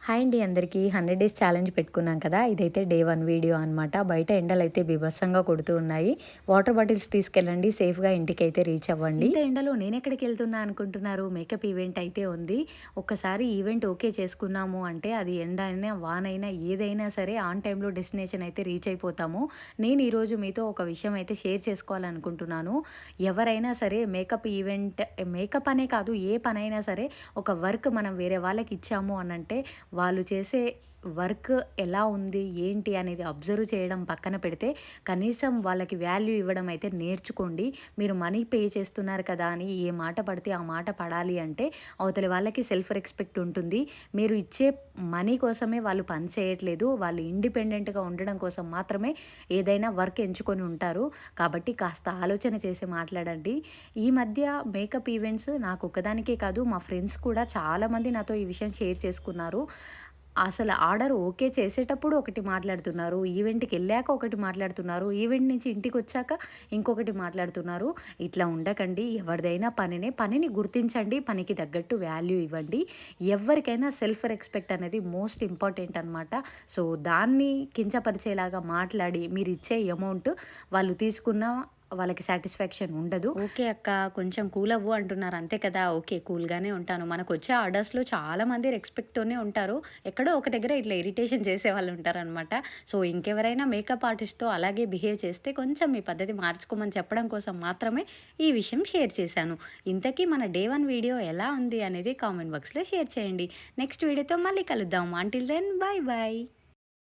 Hi అండి అందరికీ 100 days challenge పెట్టుకున్నాం కదా! ఇదైతే డే 1 వీడియో అనమాట. బయట ఎండలైతే బీభత్సంగా కొడుతూ ఉన్నాయి. వాటర్ బాటిల్స్ తీసుకెళ్ళండి. సేఫ్‌గా ఇంటికైతే రీచ్ అవ్వండి. ఇంత ఎండలో నేనెక్కడికెళ్తున్నా అనుకుంటున్నారు? మేకప్ ఈవెంట్ అయితే ఉంది. ఒక్కసారి ఈవెంట్ ఓకే చేసుకున్నాము అంటే అది ఎండ అయినా, వానైనా ఏదైనా సరే ఆన్ టైమ్‌లో డెస్టినేషన్ అయితే రీచ్ అయిపోతాము. నేను ఈరోజు మీతో ఒక విషయం అయితే షేర్ చేసుకోవాలనుకుంటున్నాను. ఎవరైనా సరే మేకప్ అనే కాదు ఏ పనైనా సరే ఒక వర్క్ మనం వేరే వాళ్ళకి ఇచ్చాము అనంటే వాళ్ళు చేసే వర్క్ ఎలా ఉంది, ఏంటి అనేది అబ్జర్వ్ చేయడం పక్కన పెడితే, కనీసం వాళ్ళకి వాల్యూ ఇవ్వడం అయితే నేర్చుకోండి. మీరు మనీ పే చేస్తున్నారు కదా అని ఏ మాట పడితే ఆ మాట పడాలి అంటే, అవతలి వాళ్ళకి సెల్ఫ్ రెస్పెక్ట్ ఉంటుంది. మీరు ఇచ్చే మనీ కోసమే వాళ్ళు పని చేయట్లేదు. వాళ్ళు ఇండిపెండెంట్‌గా ఉండడం కోసం మాత్రమే ఏదైనా వర్క్ ఎంచుకొని ఉంటారు. కాబట్టి కాస్త ఆలోచన చేసి మాట్లాడండి. ఈ మధ్య మేకప్ ఈవెంట్స్ నాకొక్కదానికే కాదు, మా ఫ్రెండ్స్ కూడా చాలామంది నాతో ఈ విషయం షేర్ చేసుకున్నారు. అసలు ఆర్డర్ ఓకే చేసేటప్పుడు ఒకటి మాట్లాడుతున్నారు. ఈవెంట్‌కెళ్ళాక ఒకటి మాట్లాడుతున్నారు. ఈవెంట్ నుంచి ఇంటికొచ్చాక ఇంకొకటి మాట్లాడుతున్నారు. ఇట్లా ఉండకండి. ఎవరిదైనా పనిని గుర్తించండి. పనికి తగ్గట్టు వాల్యూ ఇవ్వండి. ఎవ్వరికైనా సెల్ఫ్ రెస్పెక్ట్ అనేది మోస్ట్ ఇంపార్టెంట్ అనమాట. సో, దాన్ని కించపరిచేలాగా మాట్లాడి మీరిచ్చే అమౌంట్ వాళ్ళు తీసుకున్న వాళ్ళకి సాటిస్ఫాక్షన్ ఉండదు. ఓకే అక్క, కొంచెం కూల్ అవ్వు అంటున్నారు అంతే కదా! ఓకే, కూల్‌గానే ఉంటాను. మనకొచ్చే ఆర్డర్స్‌లో చాలామంది రెస్పెక్ట్‌తోనే ఉంటారు. ఎక్కడో ఒక దగ్గర ఇట్లా ఇరిటేషన్ చేసేవాళ్ళు ఉంటారనమాట. సో, ఇంకెవరైనా మేకప్ ఆర్టిస్ట్‌తో అలాగే బిహేవ్ చేస్తే కొంచెం మీ పద్ధతి మార్చుకోమని చెప్పడం కోసం మాత్రమే ఈ విషయం షేర్ చేశాను. ఇంతకీ మన డే 1 వీడియో ఎలా ఉంది అనేది కామెంట్ బాక్స్‌లో షేర్ చేయండి. నెక్స్ట్ వీడియోతో మళ్ళీ కలుద్దాం. Until then bye bye.